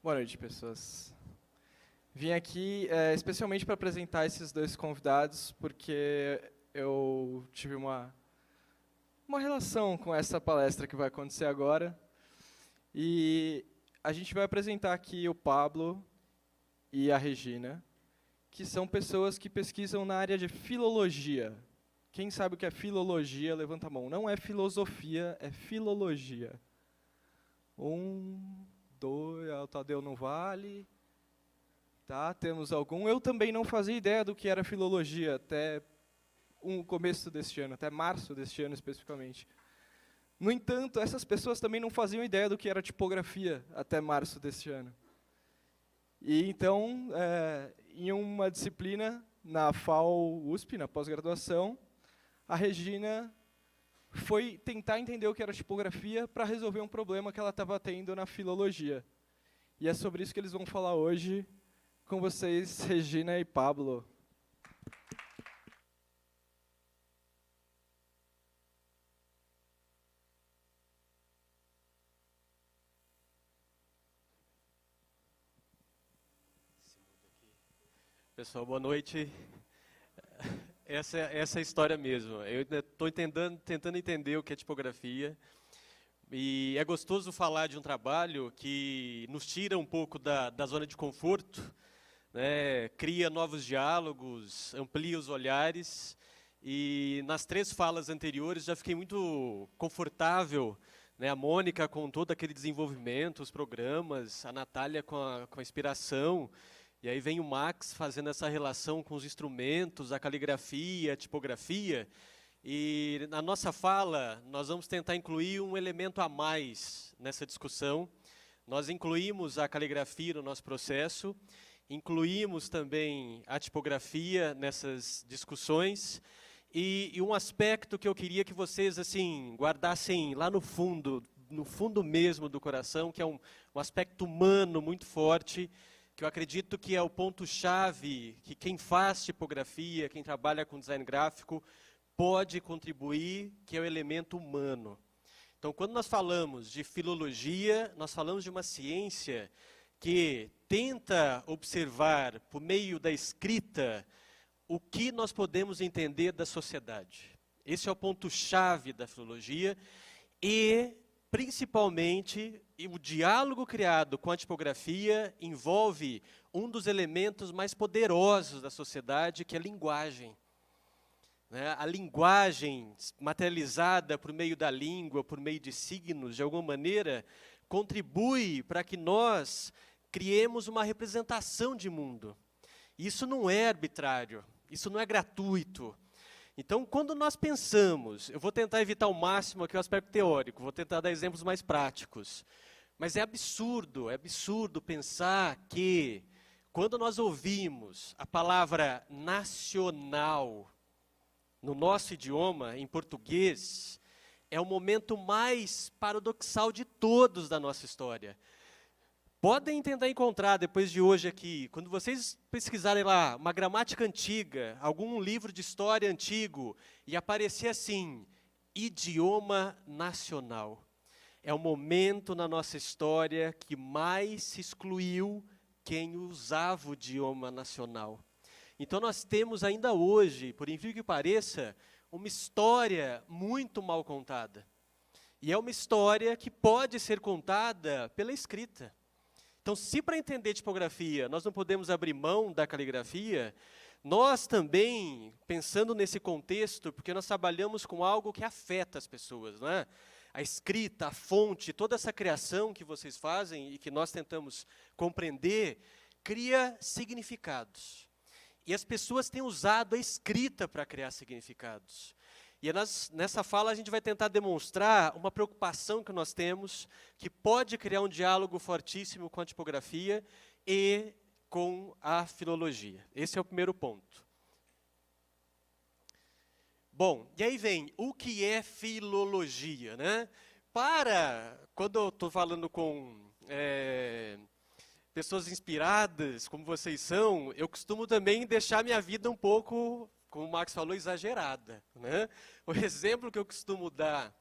Boa noite, pessoas. Vim aqui especialmente para apresentar esses dois convidados, porque eu tive uma relação com essa palestra que vai acontecer agora. E a gente vai apresentar aqui o Pablo e a Regina, que são pessoas que pesquisam na área de filologia. Quem sabe o que é filologia, levanta a mão. Não é filosofia, é filologia. 1, 2, o Tadeu não vale. Tá, temos algum. Eu também não fazia ideia do que era filologia até o começo deste ano, até março deste ano especificamente. No entanto, essas pessoas também não faziam ideia do que era tipografia até março deste ano. E então, em uma disciplina na FAO-USP, na pós-graduação, a Regina foi tentar entender o que era tipografia para resolver um problema que ela estava tendo na filologia. E é sobre isso que eles vão falar hoje com vocês, Regina e Pablo. Pessoal, boa noite. Essa é a história mesmo. Eu estou tentando entender o que é tipografia. E é gostoso falar de um trabalho que nos tira um pouco da zona de conforto, né? Cria novos diálogos, amplia os olhares. E nas 3 falas anteriores já fiquei muito confortável, né? A Mônica com todo aquele desenvolvimento, os programas, a Natália com a inspiração. E aí vem o Max fazendo essa relação com os instrumentos, a caligrafia, a tipografia. E na nossa fala, nós vamos tentar incluir um elemento a mais nessa discussão. Nós incluímos a caligrafia no nosso processo, incluímos também a tipografia nessas discussões. E um aspecto que eu queria que vocês assim guardassem lá no fundo mesmo do coração, que é um aspecto humano muito forte, que eu acredito que é o ponto-chave, que quem faz tipografia, quem trabalha com design gráfico, pode contribuir, que é o elemento humano. Então, quando nós falamos de filologia, nós falamos de uma ciência que tenta observar, por meio da escrita, o que nós podemos entender da sociedade. Esse é o ponto-chave da filologia e, principalmente, o diálogo criado com a tipografia envolve um dos elementos mais poderosos da sociedade, que é a linguagem. A linguagem materializada por meio da língua, por meio de signos, de alguma maneira, contribui para que nós criemos uma representação de mundo. Isso não é arbitrário, isso não é gratuito. Então, quando nós pensamos, eu vou tentar evitar ao máximo aqui o aspecto teórico, vou tentar dar exemplos mais práticos, mas é absurdo pensar que, quando nós ouvimos a palavra nacional, no nosso idioma, em português, é o momento mais paradoxal de todos da nossa história. Podem tentar encontrar, depois de hoje aqui, quando vocês pesquisarem lá, uma gramática antiga, algum livro de história antigo, e aparecer assim, idioma nacional. É o momento na nossa história que mais se excluiu quem usava o idioma nacional. Então nós temos ainda hoje, por incrível que pareça, uma história muito mal contada. E é uma história que pode ser contada pela escrita. Então, se para entender tipografia nós não podemos abrir mão da caligrafia, nós também, pensando nesse contexto, porque nós trabalhamos com algo que afeta as pessoas, não é? A escrita, a fonte, toda essa criação que vocês fazem e que nós tentamos compreender, cria significados. E as pessoas têm usado a escrita para criar significados. E nessa fala a gente vai tentar demonstrar uma preocupação que nós temos, que pode criar um diálogo fortíssimo com a tipografia e com a filologia. Esse é o primeiro ponto. Bom, e aí vem, o que é filologia, né? Quando eu estou falando com pessoas inspiradas, como vocês são, eu costumo também deixar minha vida um pouco, como o Max falou, exagerada, né? O exemplo que eu costumo dar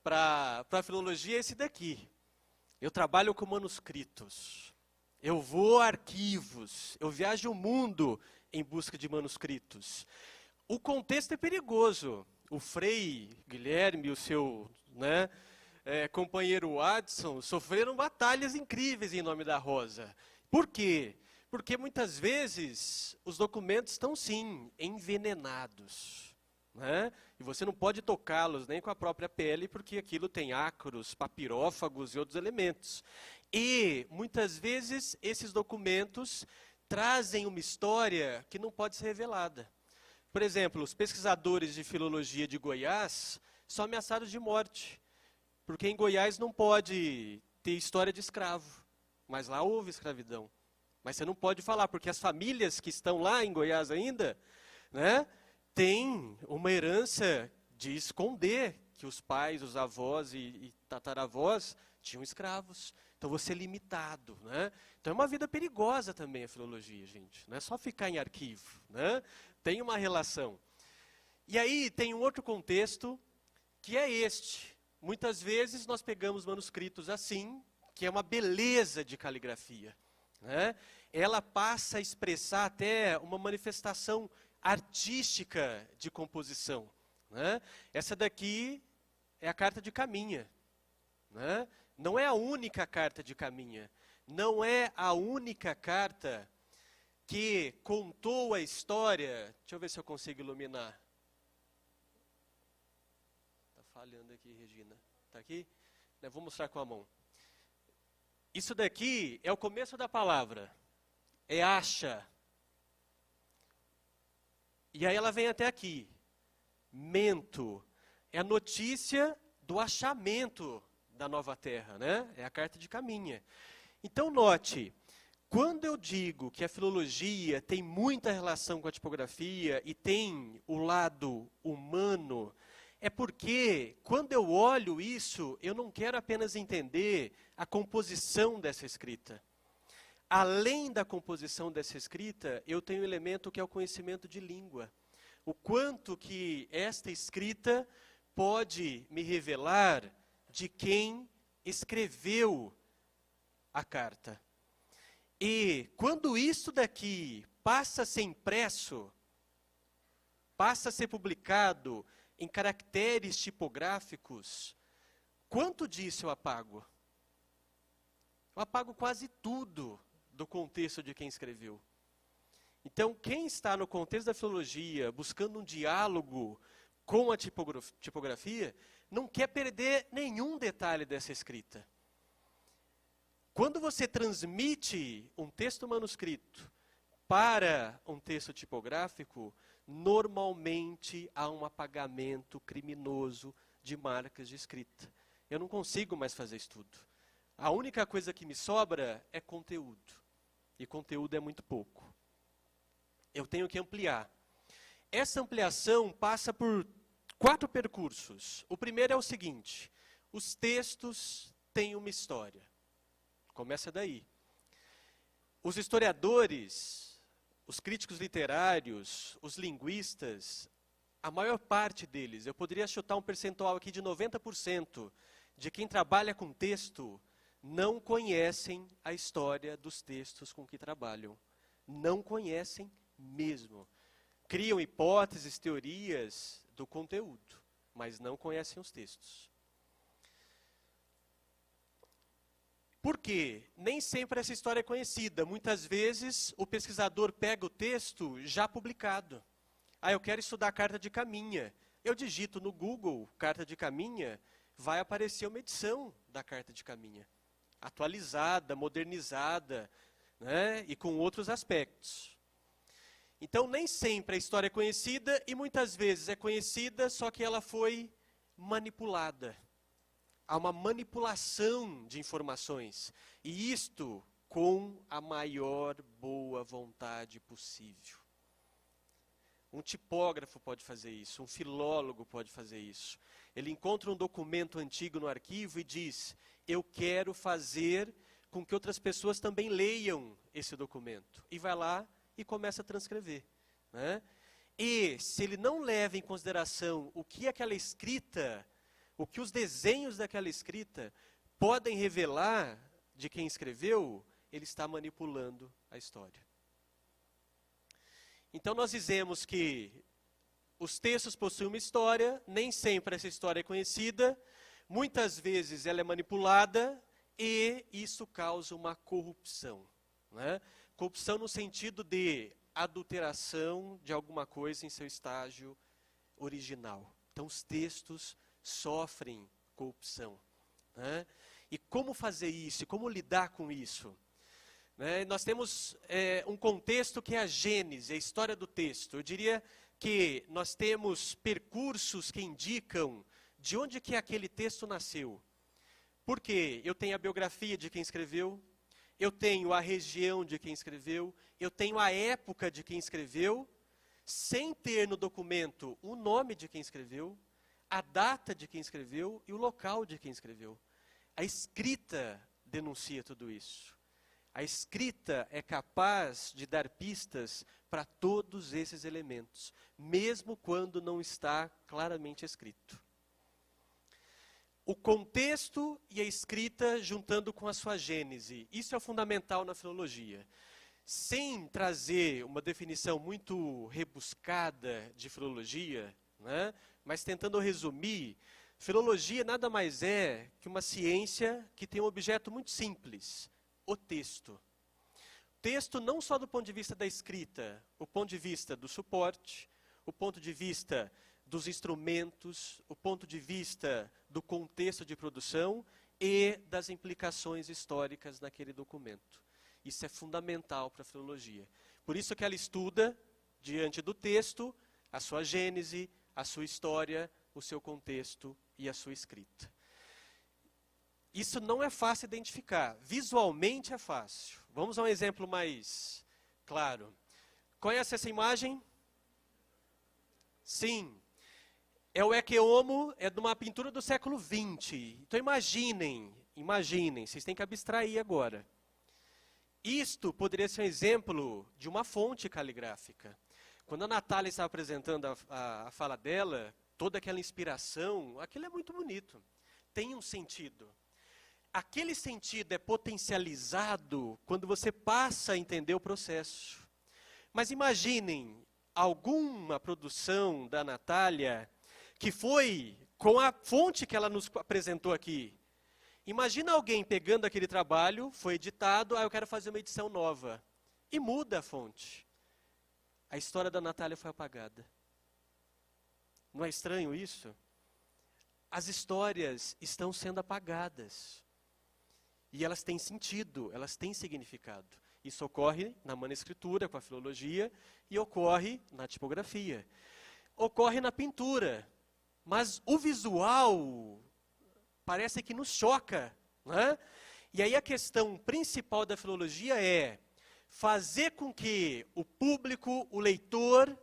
para a filologia é esse daqui. Eu trabalho com manuscritos. Eu vou a arquivos, eu viajo o mundo em busca de manuscritos. O contexto é perigoso. O Frei Guilherme e o seu companheiro Adson sofreram batalhas incríveis em nome da Rosa. Por quê? Porque muitas vezes os documentos estão, sim, envenenados. Né? E você não pode tocá-los nem com a própria pele, porque aquilo tem ácaros, papirófagos e outros elementos. E, muitas vezes, esses documentos trazem uma história que não pode ser revelada. Por exemplo, os pesquisadores de filologia de Goiás são ameaçados de morte, porque em Goiás não pode ter história de escravo, mas lá houve escravidão. Mas você não pode falar, porque as famílias que estão lá em Goiás ainda, né, têm uma herança de esconder que os pais, os avós e tataravós tinham escravos. Então você é limitado, né? Então é uma vida perigosa também a filologia, gente. Não é só ficar em arquivo, né? Tem uma relação. E aí tem um outro contexto, que é este. Muitas vezes nós pegamos manuscritos assim, que é uma beleza de caligrafia, né? Ela passa a expressar até uma manifestação artística de composição, né? Essa daqui é a carta de Caminha, né? Não é a única carta de Caminha, não é a única carta que contou a história. Deixa eu ver se eu consigo iluminar. Está falhando aqui, Regina. Está aqui? Eu vou mostrar com a mão. Isso daqui é o começo da palavra. É acha. E aí ela vem até aqui. Mento. É a notícia do achamento da nova terra, né? É a carta de Caminha. Então note, quando eu digo que a filologia tem muita relação com a tipografia e tem o lado humano, é porque quando eu olho isso, eu não quero apenas entender a composição dessa escrita. Além da composição dessa escrita, eu tenho um elemento que é o conhecimento de língua. O quanto que esta escrita pode me revelar de quem escreveu a carta. E quando isso daqui passa a ser impresso, passa a ser publicado em caracteres tipográficos, quanto disso eu apago? Eu apago quase tudo do contexto de quem escreveu. Então, quem está no contexto da filologia, buscando um diálogo com a tipografia, não quer perder nenhum detalhe dessa escrita. Quando você transmite um texto manuscrito para um texto tipográfico, normalmente há um apagamento criminoso de marcas de escrita. Eu não consigo mais fazer estudo. A única coisa que me sobra é conteúdo. E conteúdo é muito pouco. Eu tenho que ampliar. Essa ampliação passa por 4 percursos. O primeiro é o seguinte: os textos têm uma história. Começa daí. Os historiadores, os críticos literários, os linguistas, a maior parte deles, eu poderia chutar um percentual aqui de 90%, de quem trabalha com texto, não conhecem a história dos textos com que trabalham. Não conhecem mesmo. Criam hipóteses, teorias do conteúdo, mas não conhecem os textos. Por quê? Nem sempre essa história é conhecida. Muitas vezes o pesquisador pega o texto já publicado. Ah, eu quero estudar a carta de Caminha. Eu digito no Google carta de Caminha, vai aparecer uma edição da carta de Caminha. Atualizada, modernizada, né, e com outros aspectos. Então, nem sempre a história é conhecida e muitas vezes é conhecida, só que ela foi manipulada. Há uma manipulação de informações. E isto com a maior boa vontade possível. Um tipógrafo pode fazer isso, um filólogo pode fazer isso. Ele encontra um documento antigo no arquivo e diz: eu quero fazer com que outras pessoas também leiam esse documento. E vai lá e começa a transcrever, né? E se ele não leva em consideração o que aquela escrita, o que os desenhos daquela escrita podem revelar de quem escreveu, ele está manipulando a história. Então nós dizemos que os textos possuem uma história, nem sempre essa história é conhecida, muitas vezes ela é manipulada e isso causa uma corrupção, né? Corrupção no sentido de adulteração de alguma coisa em seu estágio original. Então os textos sofrem corrupção, né? E como fazer isso? Como lidar com isso? Né? Nós temos um contexto que é a gênese, a história do texto. Eu diria que nós temos percursos que indicam de onde que aquele texto nasceu. Porque eu tenho a biografia de quem escreveu, eu tenho a região de quem escreveu, eu tenho a época de quem escreveu, sem ter no documento o nome de quem escreveu, a data de quem escreveu e o local de quem escreveu. A escrita denuncia tudo isso. A escrita é capaz de dar pistas para todos esses elementos, mesmo quando não está claramente escrito. O contexto e a escrita juntando com a sua gênese, isso é o fundamental na filologia. Sem trazer uma definição muito rebuscada de filologia, né, mas tentando resumir, filologia nada mais é que uma ciência que tem um objeto muito simples, o texto. Texto não só do ponto de vista da escrita, o ponto de vista do suporte, o ponto de vista dos instrumentos, o ponto de vista do contexto de produção e das implicações históricas naquele documento. Isso é fundamental para a filologia. Por isso que ela estuda, diante do texto, a sua gênese, a sua história, o seu contexto e a sua escrita. Isso não é fácil identificar. Visualmente é fácil. Vamos a um exemplo mais claro. Conhece essa imagem? Sim. É o Ecce Homo, é de uma pintura do século XX. Então imaginem, vocês têm que abstrair agora. Isto poderia ser um exemplo de uma fonte caligráfica. Quando a Natália estava apresentando a fala dela, toda aquela inspiração, aquilo é muito bonito. Tem um sentido. Aquele sentido é potencializado quando você passa a entender o processo. Mas imaginem alguma produção da Natália que foi com a fonte que ela nos apresentou aqui. Imagina alguém pegando aquele trabalho, foi editado, eu quero fazer uma edição nova. E muda a fonte. A história da Natália foi apagada. Não é estranho isso? As histórias estão sendo apagadas. E elas têm sentido, elas têm significado. Isso ocorre na manuscritura, com a filologia, e ocorre na tipografia. Ocorre na pintura. Mas o visual parece que nos choca, né? E aí a questão principal da filologia é fazer com que o público, o leitor,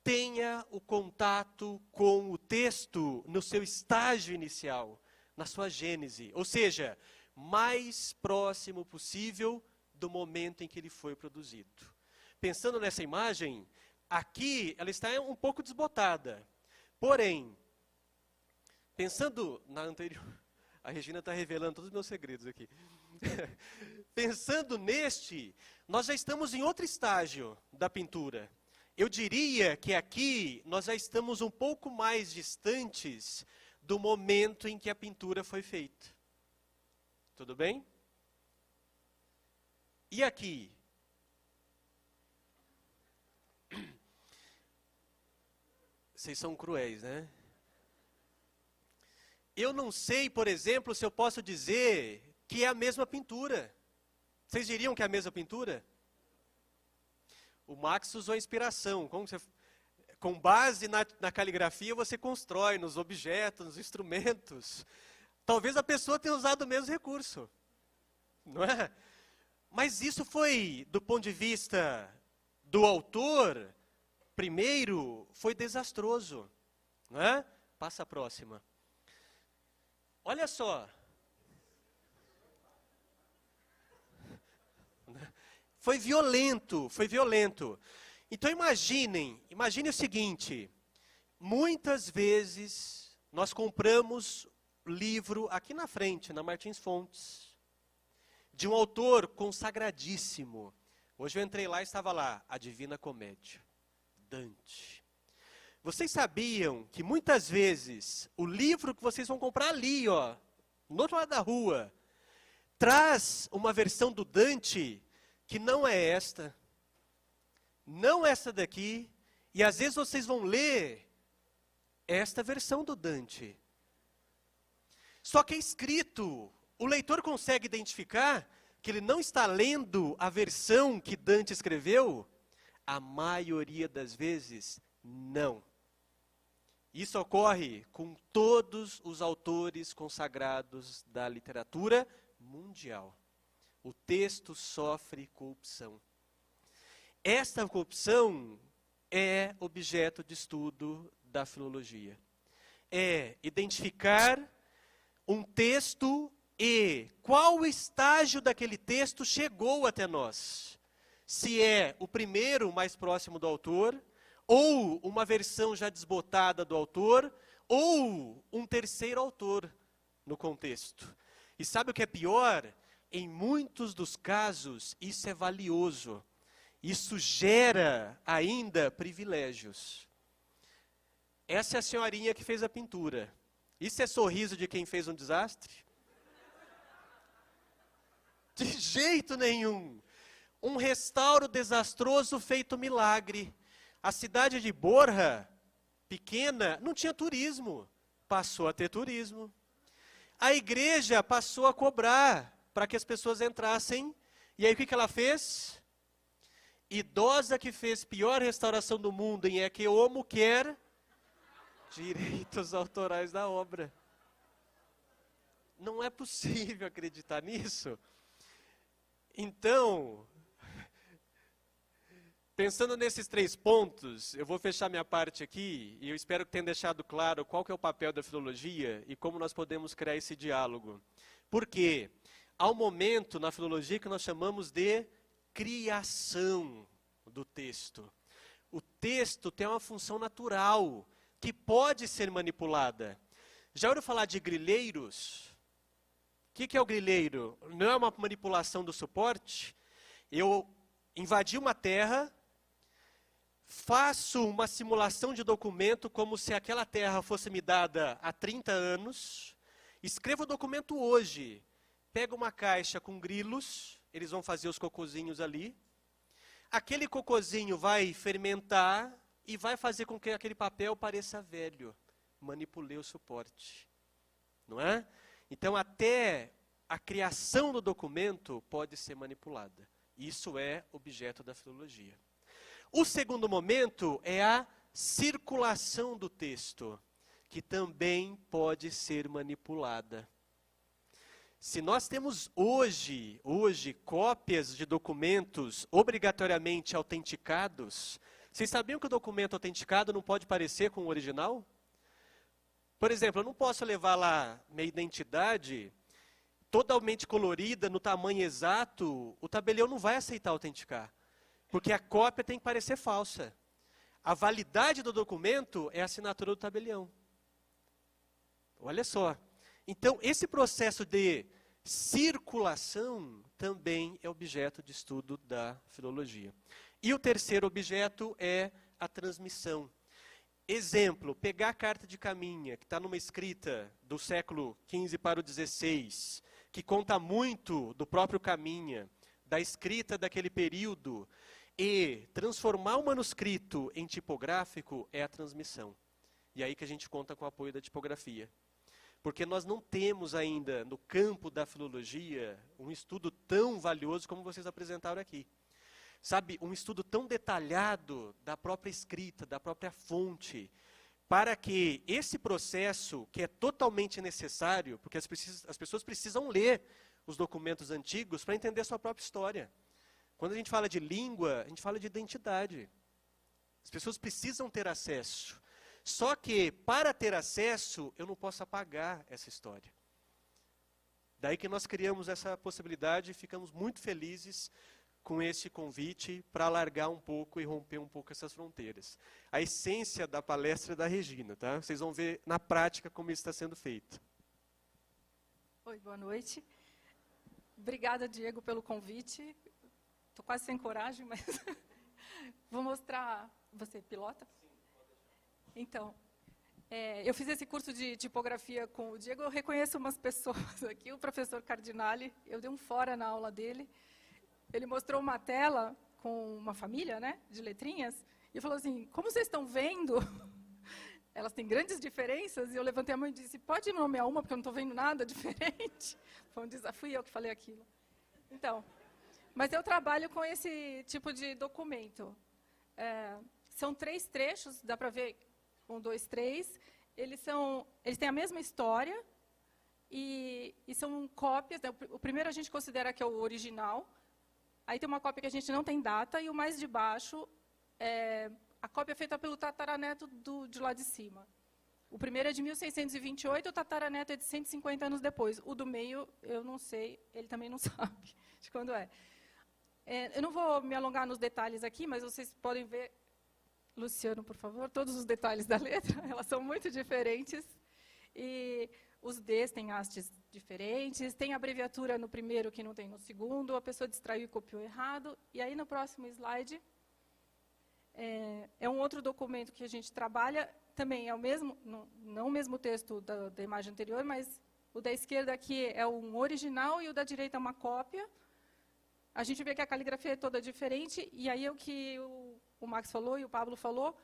tenha o contato com o texto no seu estágio inicial, na sua gênese. Ou seja, mais próximo possível do momento em que ele foi produzido. Pensando nessa imagem, aqui ela está um pouco desbotada. Porém, pensando na anterior, a Regina está revelando todos os meus segredos aqui. Pensando neste, nós já estamos em outro estágio da pintura. Eu diria que aqui nós já estamos um pouco mais distantes do momento em que a pintura foi feita. Tudo bem? E aqui? Vocês são cruéis, né? Eu não sei, por exemplo, se eu posso dizer que é a mesma pintura. Vocês diriam que é a mesma pintura? O Max usou a inspiração. Com base na caligrafia, você constrói nos objetos, nos instrumentos. Talvez a pessoa tenha usado o mesmo recurso. Não é? Mas isso foi, do ponto de vista do autor, primeiro, foi desastroso. Não é? Passa a próxima. Olha só. Foi violento, foi violento. Então imagine o seguinte, muitas vezes nós compramos livro aqui na frente, na Martins Fontes, de um autor consagradíssimo. Hoje eu entrei lá e estava lá, a Divina Comédia, Dante. Vocês sabiam que muitas vezes o livro que vocês vão comprar ali, ó, no outro lado da rua, traz uma versão do Dante que não é esta, não essa daqui, e às vezes vocês vão ler esta versão do Dante. Só que é escrito, o leitor consegue identificar que ele não está lendo a versão que Dante escreveu? A maioria das vezes, não. Isso ocorre com todos os autores consagrados da literatura mundial. O texto sofre corrupção. Esta corrupção é objeto de estudo da filologia. É identificar um texto e qual estágio daquele texto chegou até nós. Se é o primeiro mais próximo do autor, ou uma versão já desbotada do autor, ou um terceiro autor no contexto. E sabe o que é pior? Em muitos dos casos, isso é valioso. Isso gera ainda privilégios. Essa é a senhorinha que fez a pintura. Isso é sorriso de quem fez um desastre? De jeito nenhum. Um restauro desastroso feito milagre. A cidade de Borja, pequena, não tinha turismo. Passou a ter turismo. A igreja passou a cobrar para que as pessoas entrassem. E aí o que ela fez? Idosa que fez pior restauração do mundo em Ecce Homo quer direitos autorais da obra. Não é possível acreditar nisso. Então, pensando nesses 3 pontos, eu vou fechar minha parte aqui, e eu espero que tenha deixado claro qual que é o papel da filologia e como nós podemos criar esse diálogo. Por quê? Há um momento na filologia que nós chamamos de criação do texto. O texto tem uma função natural, que pode ser manipulada. Já ouviu falar de grileiros? O que é o grileiro? Não é uma manipulação do suporte? Eu invadi uma terra, faço uma simulação de documento como se aquela terra fosse me dada há 30 anos, escrevo o documento hoje, pego uma caixa com grilos, eles vão fazer os cocozinhos ali, aquele cocozinho vai fermentar e vai fazer com que aquele papel pareça velho. Manipulei o suporte. Não é? Então, até a criação do documento pode ser manipulada. Isso é objeto da filologia. O segundo momento é a circulação do texto, que também pode ser manipulada. Se nós temos hoje cópias de documentos obrigatoriamente autenticados, vocês sabiam que o documento autenticado não pode parecer com o original? Por exemplo, eu não posso levar lá minha identidade totalmente colorida, no tamanho exato, o tabelião não vai aceitar autenticar, porque a cópia tem que parecer falsa. A validade do documento é a assinatura do tabelião. Olha só. Então, esse processo de circulação também é objeto de estudo da filologia. E o terceiro objeto é a transmissão. Exemplo, pegar a carta de Caminha, que está numa escrita do século XV para o XVI, que conta muito do próprio Caminha, da escrita daquele período, e transformar o manuscrito em tipográfico é a transmissão. E aí que a gente conta com o apoio da tipografia. Porque nós não temos ainda, no campo da filologia, um estudo tão valioso como vocês apresentaram aqui. Sabe, um estudo tão detalhado da própria escrita, da própria fonte, para que esse processo, que é totalmente necessário, porque as pessoas precisam ler os documentos antigos para entender a sua própria história. Quando a gente fala de língua, a gente fala de identidade. As pessoas precisam ter acesso. Só que, para ter acesso, eu não posso apagar essa história. Daí que nós criamos essa possibilidade e ficamos muito felizes com esse convite para alargar um pouco e romper um pouco essas fronteiras. A essência da palestra é da Regina, tá? Vocês vão ver na prática como isso está sendo feito. Oi, boa noite. Obrigada, Diego, pelo convite. Estou quase sem coragem, mas vou mostrar. Você pilota? Então, eu fiz esse curso de tipografia com o Diego. Eu reconheço umas pessoas aqui. O professor Cardinale, eu dei um fora na aula dele. Ele mostrou uma tela com uma família, né, de letrinhas, e falou assim: como vocês estão vendo, elas têm grandes diferenças. E eu levantei a mão e disse: pode nomear uma, porque eu não estou vendo nada diferente. Foi um desafio, eu que falei aquilo. Então, mas eu trabalho com esse tipo de documento. São 3 trechos, dá para ver, 1, 2, 3. Eles têm a mesma história e são cópias. Né? O primeiro a gente considera que é o original. Aí tem uma cópia que a gente não tem data, e o mais de baixo a cópia é feita pelo tataraneto de lá de cima. O primeiro é de 1628, o tataraneto é de 150 anos depois. O do meio, eu não sei, ele também não sabe de quando é. Eu não vou me alongar nos detalhes aqui, mas vocês podem ver, Luciano, por favor, todos os detalhes da letra. Elas são muito diferentes. E os Ds têm hastes diferentes, tem abreviatura no primeiro que não tem no segundo, a pessoa distraiu e copiou errado. E aí, no próximo slide, é um outro documento que a gente trabalha, também é o mesmo, não o mesmo texto da imagem anterior, mas o da esquerda aqui é um original e o da direita é uma cópia. A gente vê que a caligrafia é toda diferente, e aí é o que o Max falou e o Pablo falou.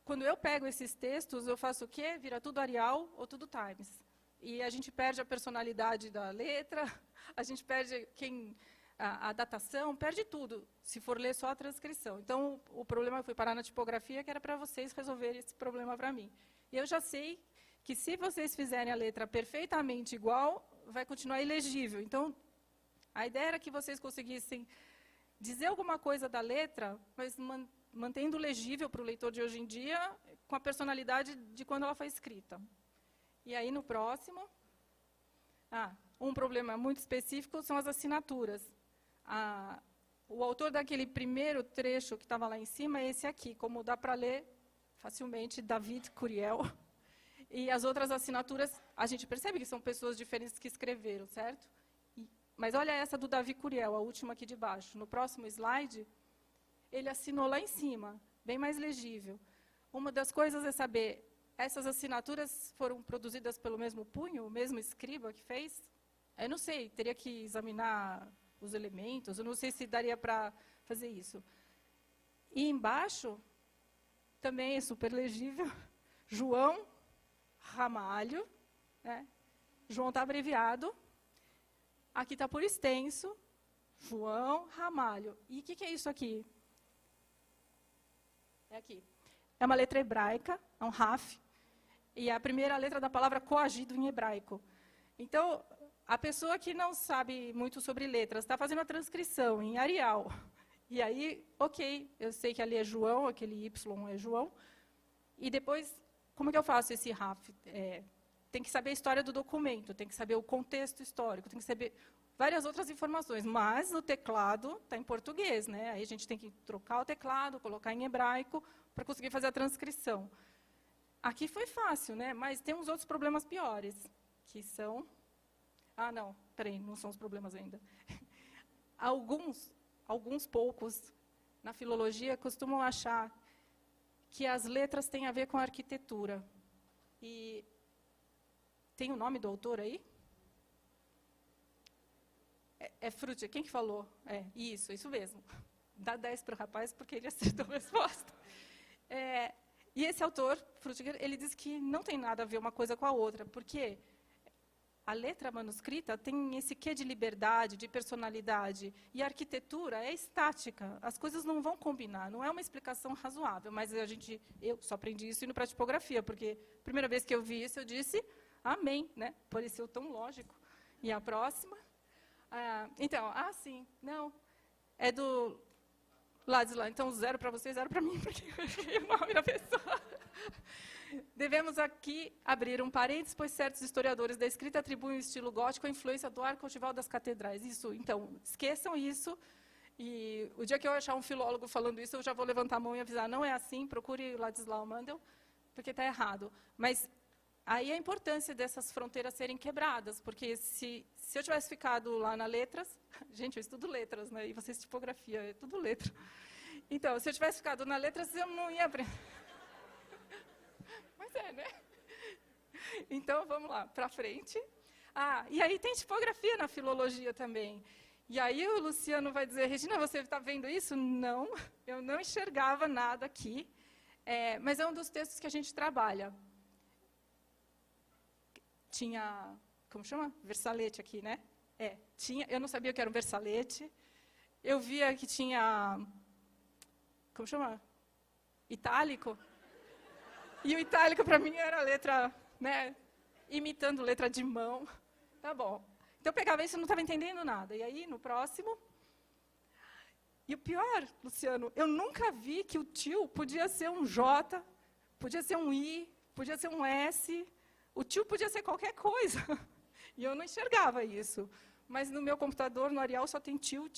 Quando eu pego esses textos, eu faço o quê? Vira tudo Arial ou tudo Times. E a gente perde a personalidade da letra, a gente perde a datação, perde tudo, se for ler só a transcrição. Então, o problema foi parar na tipografia, que era para vocês resolverem esse problema para mim. E eu já sei que, se vocês fizerem a letra perfeitamente igual, vai continuar ilegível. Então, a ideia era que vocês conseguissem dizer alguma coisa da letra, mas mantendo legível para o leitor de hoje em dia, com a personalidade de quando ela foi escrita. E aí, no próximo, um problema muito específico são as assinaturas. O autor daquele primeiro trecho que estava lá em cima é esse aqui, como dá para ler facilmente, David Curiel. E as outras assinaturas, a gente percebe que são pessoas diferentes que escreveram, certo? Mas olha essa do Davi Curiel, a última aqui de baixo. No próximo slide, ele assinou lá em cima, bem mais legível. Uma das coisas é saber, essas assinaturas foram produzidas pelo mesmo punho, o mesmo escriba que fez? Eu não sei, teria que examinar os elementos, eu não sei se daria para fazer isso. E embaixo, também é super legível, João Ramalho, né? João está abreviado, aqui está por extenso, João Ramalho. E o que é isso aqui? É aqui. É uma letra hebraica, é um Raf, e é a primeira letra da palavra coagido em hebraico. Então, a pessoa que não sabe muito sobre letras está fazendo a transcrição em Arial. E aí, ok, eu sei que ali é João, aquele Y é João. E depois, como que eu faço esse Raf? Tem que saber a história do documento, tem que saber o contexto histórico, tem que saber várias outras informações. Mas no teclado está em português, né? Aí a gente tem que trocar o teclado, colocar em hebraico, para conseguir fazer a transcrição. Aqui foi fácil, né? Mas tem uns outros problemas piores, que são... não, peraí, não são os problemas ainda. Alguns poucos, na filologia, costumam achar que as letras têm a ver com a arquitetura. E tem o nome do autor aí? É Frutiger, quem que falou? Isso mesmo. Dá 10 para o rapaz, porque ele acertou a resposta. E esse autor, Frutiger, ele diz que não tem nada a ver uma coisa com a outra, porque a letra manuscrita tem esse quê de liberdade, de personalidade, e a arquitetura é estática, as coisas não vão combinar, não é uma explicação razoável, mas eu só aprendi isso indo para a tipografia, porque a primeira vez que eu vi isso, eu disse, amém, né? Pareceu tão lógico. E a próxima? Sim, não, é do Ladislau, então 0 para você, 0 para mim, porque eu errei o nome da pessoa. Devemos aqui abrir um parênteses, pois certos historiadores da escrita atribuem o estilo gótico à influência do arco ogival das catedrais. Isso, então, esqueçam isso. E o dia que eu achar um filólogo falando isso, eu já vou levantar a mão e avisar, não é assim, procure Ladislau Mandel, porque está errado. Mas aí a importância dessas fronteiras serem quebradas, porque se eu tivesse ficado lá na letras, gente, eu estudo letras, né? E vocês tipografia, é tudo letra. Então, se eu tivesse ficado na letras, eu não ia aprender. Mas é, né? Então, vamos lá, para frente. E aí tem tipografia na filologia também. E aí o Luciano vai dizer, Regina, você está vendo isso? Não, eu não enxergava nada aqui, mas é um dos textos que a gente trabalha. Tinha, como chama? Versalete aqui, né? Tinha, eu não sabia o que era um versalete. Eu via que tinha, como chama? Itálico. E o itálico, para mim, era letra, né, imitando letra de mão. Tá bom. Então, eu pegava isso e não estava entendendo nada. E aí, no próximo... E o pior, Luciano, eu nunca vi que o tio podia ser um J, podia ser um I, podia ser um S. O tio podia ser qualquer coisa. E eu não enxergava isso. Mas no meu computador, no Arial, só tem tio.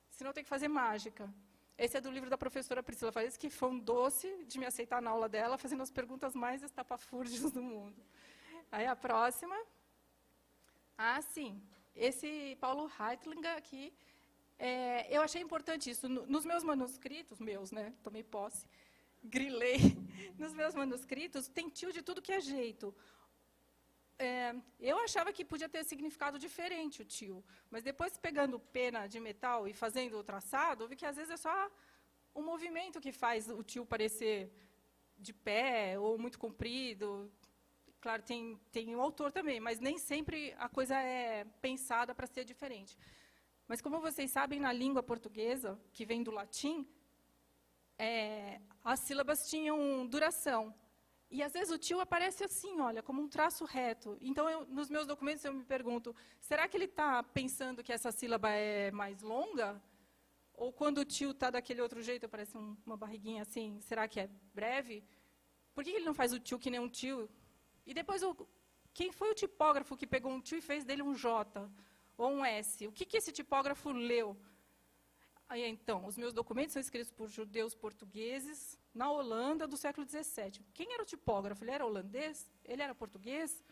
Senão tem que fazer mágica. Esse é do livro da professora Priscila Fares, que foi um doce de me aceitar na aula dela, fazendo as perguntas mais estapafúrdias do mundo. Aí a próxima... sim. Esse Paulo Reitlinger aqui, eu achei importante isso. Nos meus manuscritos, né? Tomei posse, grilei. Nos meus manuscritos, tem tio de tudo que é jeito. Eu achava que podia ter significado diferente o tio, mas depois pegando pena de metal e fazendo o traçado, eu vi que às vezes é só um movimento que faz o tio parecer de pé ou muito comprido. Claro, tem o autor também, mas nem sempre a coisa é pensada para ser diferente. Mas, como vocês sabem, na língua portuguesa, que vem do latim, as sílabas tinham duração. E, às vezes, o tio aparece assim, olha, como um traço reto. Então, nos meus documentos, eu me pergunto, será que ele está pensando que essa sílaba é mais longa? Ou, quando o tio está daquele outro jeito, parece uma barriguinha assim, será que é breve? Por que ele não faz o tio que nem um tio? E depois, quem foi o tipógrafo que pegou um tio e fez dele um J ou um S? O que esse tipógrafo leu? Aí, então, os meus documentos são escritos por judeus portugueses na Holanda do século XVII. Quem era o tipógrafo? Ele era holandês? Ele era português?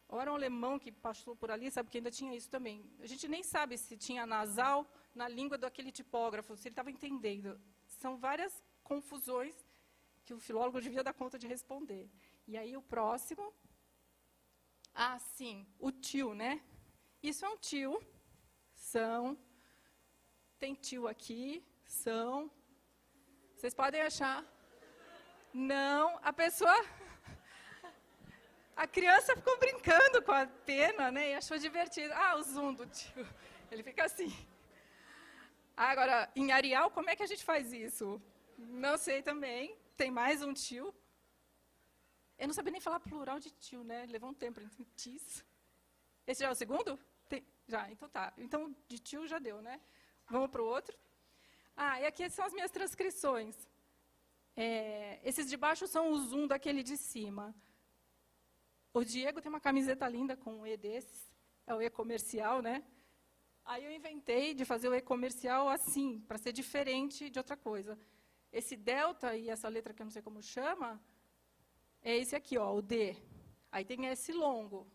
Ou era um alemão que passou por ali? Sabe que ainda tinha isso também. A gente nem sabe se tinha nasal na língua daquele tipógrafo, se ele estava entendendo. São várias confusões que o filólogo devia dar conta de responder. E aí, o próximo... sim, o tio, né? Isso é um tio. Tem tio aqui, Vocês podem achar... Não, a pessoa... A criança ficou brincando com a pena, né? E achou divertido. O zoom do tio. Ele fica assim. Agora, em Arial, como é que a gente faz isso? Não sei também. Tem mais um tio. Eu não sabia nem falar plural de tio, né? Levou um tempo. Tis. Esse já é o segundo? Já, então tá. Então, de tio já deu, né? Vamos para o outro. E aqui são as minhas transcrições. Esses de baixo são o zoom daquele de cima. O Diego tem uma camiseta linda com um E desses. É o E comercial, né? Aí eu inventei de fazer o E comercial assim, para ser diferente de outra coisa. Esse delta e essa letra que eu não sei como chama, é esse aqui, ó, o D. Aí tem S longo.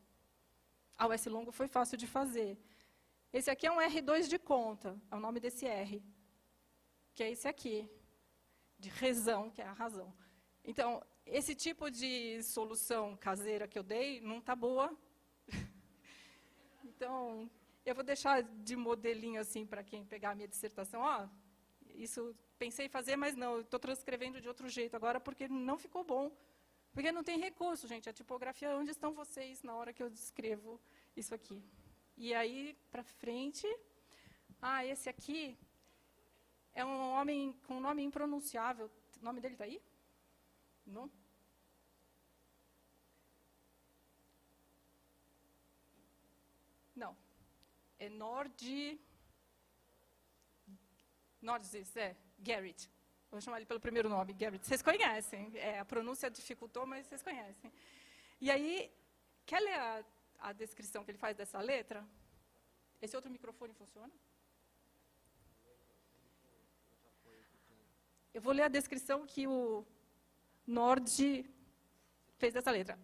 O S longo foi fácil de fazer. Esse aqui é um R2 de conta, é o nome desse R. Que é esse aqui, de razão, que é a razão. Então, esse tipo de solução caseira que eu dei não está boa. Então, eu vou deixar de modelinho assim para quem pegar a minha dissertação. Isso pensei em fazer, mas não, estou transcrevendo de outro jeito agora porque não ficou bom. Porque não tem recurso, gente. A tipografia, onde estão vocês na hora que eu descrevo isso aqui? E aí, para frente... esse aqui é um homem com um nome impronunciável. O nome dele está aí? Não? Não. É Nordzis, Garrett. Vou chamar ele pelo primeiro nome, Garrett. Vocês conhecem. A pronúncia dificultou, mas vocês conhecem. E aí, quer ler a descrição que ele faz dessa letra? Esse outro microfone funciona? Eu vou ler a descrição que o Nord fez dessa letra.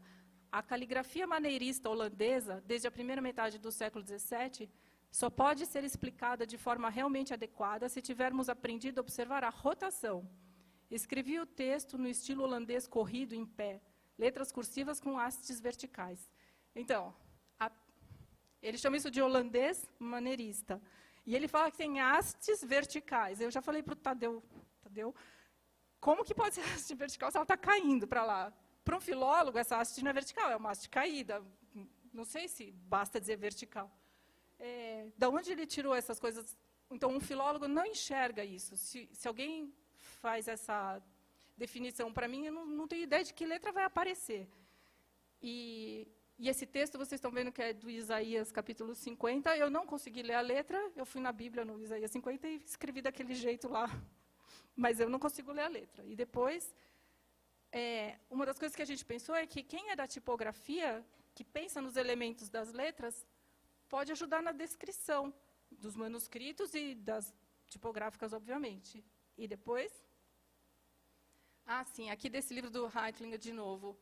A caligrafia maneirista holandesa, desde a primeira metade do século XVII, só pode ser explicada de forma realmente adequada se tivermos aprendido a observar a rotação. Escrevi o texto no estilo holandês corrido em pé, letras cursivas com hastes verticais. Então, ele chama isso de holandês maneirista. E ele fala que tem hastes verticais. Eu já falei para o Tadeu, como que pode ser haste vertical se ela está caindo para lá? Para um filólogo, essa haste não é vertical, é uma haste caída. Não sei se basta dizer vertical. Da onde ele tirou essas coisas? Então, um filólogo não enxerga isso. Se alguém faz essa definição para mim, eu não tenho ideia de que letra vai aparecer. E esse texto, vocês estão vendo que é do Isaías, capítulo 50. Eu não consegui ler a letra, eu fui na Bíblia, no Isaías 50, e escrevi daquele jeito lá. Mas eu não consigo ler a letra. E depois, uma das coisas que a gente pensou é que quem é da tipografia, que pensa nos elementos das letras, pode ajudar na descrição dos manuscritos e das tipográficas, obviamente. E depois... sim, aqui desse livro do Reitlinger, de novo.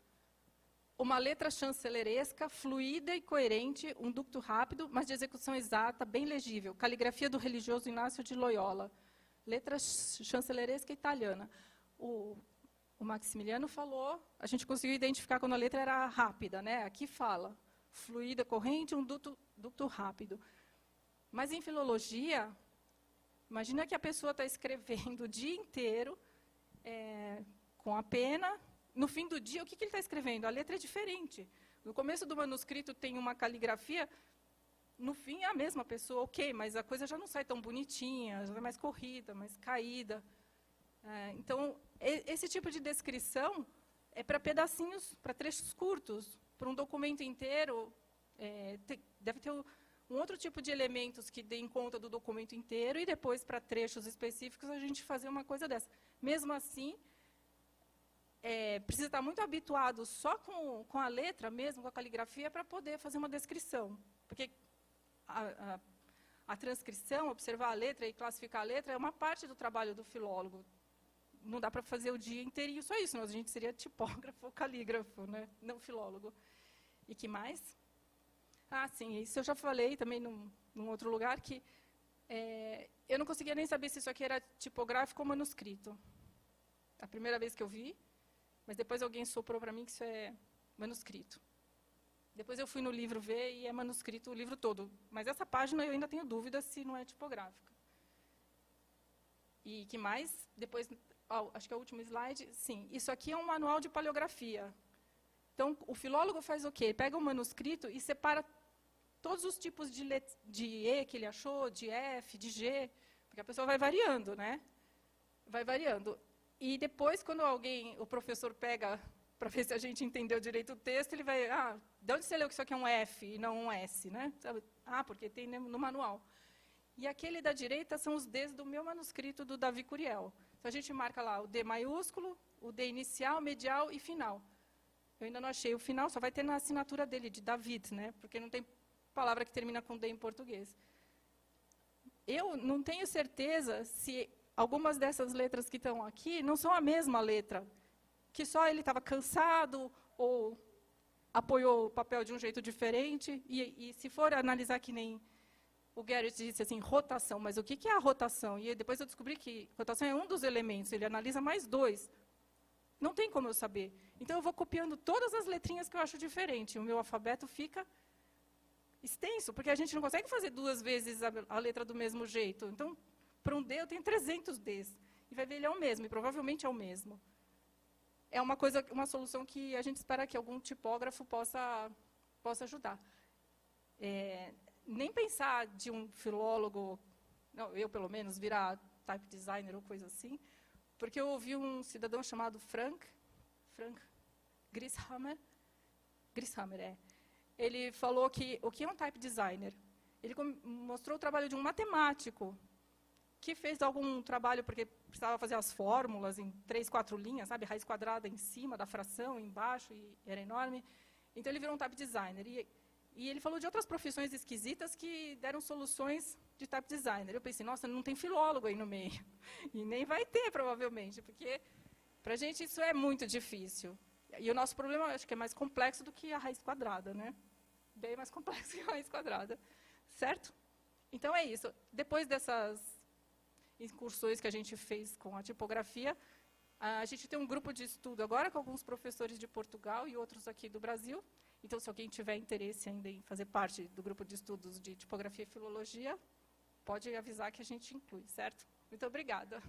Uma letra chanceleresca, fluida e coerente, um ducto rápido, mas de execução exata, bem legível. Caligrafia do religioso Inácio de Loyola. Letra chanceleresca italiana. O Maximiliano falou, a gente conseguiu identificar quando a letra era rápida, né? Aqui fala, fluida, corrente, um ducto rápido. Mas em filologia, imagina que a pessoa está escrevendo o dia inteiro, com a pena. No fim do dia, o que ele está escrevendo? A letra é diferente. No começo do manuscrito tem uma caligrafia, no fim é a mesma pessoa, ok, mas a coisa já não sai tão bonitinha, já é mais corrida, mais caída. Então, esse tipo de descrição é para pedacinhos, para trechos curtos. Para um documento inteiro, deve ter um outro tipo de elementos que deem conta do documento inteiro, e depois, para trechos específicos, a gente fazer uma coisa dessa. Mesmo assim, precisa estar muito habituado só com a letra mesmo, com a caligrafia, para poder fazer uma descrição. Porque a transcrição, observar a letra e classificar a letra, é uma parte do trabalho do filólogo. Não dá para fazer o dia inteirinho só isso, senão a gente seria tipógrafo ou calígrafo, né? Não filólogo. E que mais? Sim, isso eu já falei também num outro lugar, que eu não conseguia nem saber se isso aqui era tipográfico ou manuscrito. A primeira vez que eu vi, mas depois alguém soprou para mim que isso é manuscrito. Depois eu fui no livro ver e é manuscrito o livro todo. Mas essa página eu ainda tenho dúvida se não é tipográfica. E que mais? Depois, acho que é o último slide. Sim, isso aqui é um manual de paleografia. Então, o filólogo faz o quê? Ele pega o manuscrito e separa todos os tipos de E que ele achou, de F, de G, porque a pessoa vai variando, né? Vai variando. E depois, quando o professor pega para ver se a gente entendeu direito o texto, ele vai, de onde você leu que isso aqui é um F e não um S, né? Porque tem no manual. E aquele da direita são os Ds do meu manuscrito do Davi Curiel. Então, a gente marca lá o D maiúsculo, o D inicial, medial e final. Eu ainda não achei o final, só vai ter na assinatura dele, de David, né? Porque não tem palavra que termina com D em português. Eu não tenho certeza se algumas dessas letras que estão aqui não são a mesma letra, que só ele estava cansado ou apoiou o papel de um jeito diferente. E se for analisar que nem o Garrett disse assim, rotação, mas o que é a rotação? E depois eu descobri que rotação é um dos elementos, ele analisa mais 2. Não tem como eu saber. Então, eu vou copiando todas as letrinhas que eu acho diferente. O meu alfabeto fica extenso, porque a gente não consegue fazer 2 vezes a letra do mesmo jeito. Então, para um D, eu tenho 300 Ds. E vai ver, ele é o mesmo, e provavelmente é o mesmo. É uma solução que a gente espera que algum tipógrafo possa ajudar. Nem pensar de um filólogo, não, eu pelo menos, virar type designer ou coisa assim, porque eu ouvi um cidadão chamado Frank Grishammer, ele falou que o que é um type designer? Ele mostrou o trabalho de um matemático que fez algum trabalho porque precisava fazer as fórmulas em 3, 4 linhas, sabe, raiz quadrada em cima da fração, embaixo, e era enorme. Então ele virou um type designer. E ele falou de outras profissões esquisitas que deram soluções de type designer. Eu pensei, nossa, não tem filólogo aí no meio. E nem vai ter, provavelmente, porque para a gente isso é muito difícil. E o nosso problema, acho que é mais complexo do que a raiz quadrada, né? Bem mais complexo que a raiz quadrada, certo? Então é isso. Depois dessas incursões que a gente fez com a tipografia, a gente tem um grupo de estudo agora com alguns professores de Portugal e outros aqui do Brasil. Então, se alguém tiver interesse ainda em fazer parte do grupo de estudos de tipografia e filologia, pode avisar que a gente inclui, certo? Muito obrigada.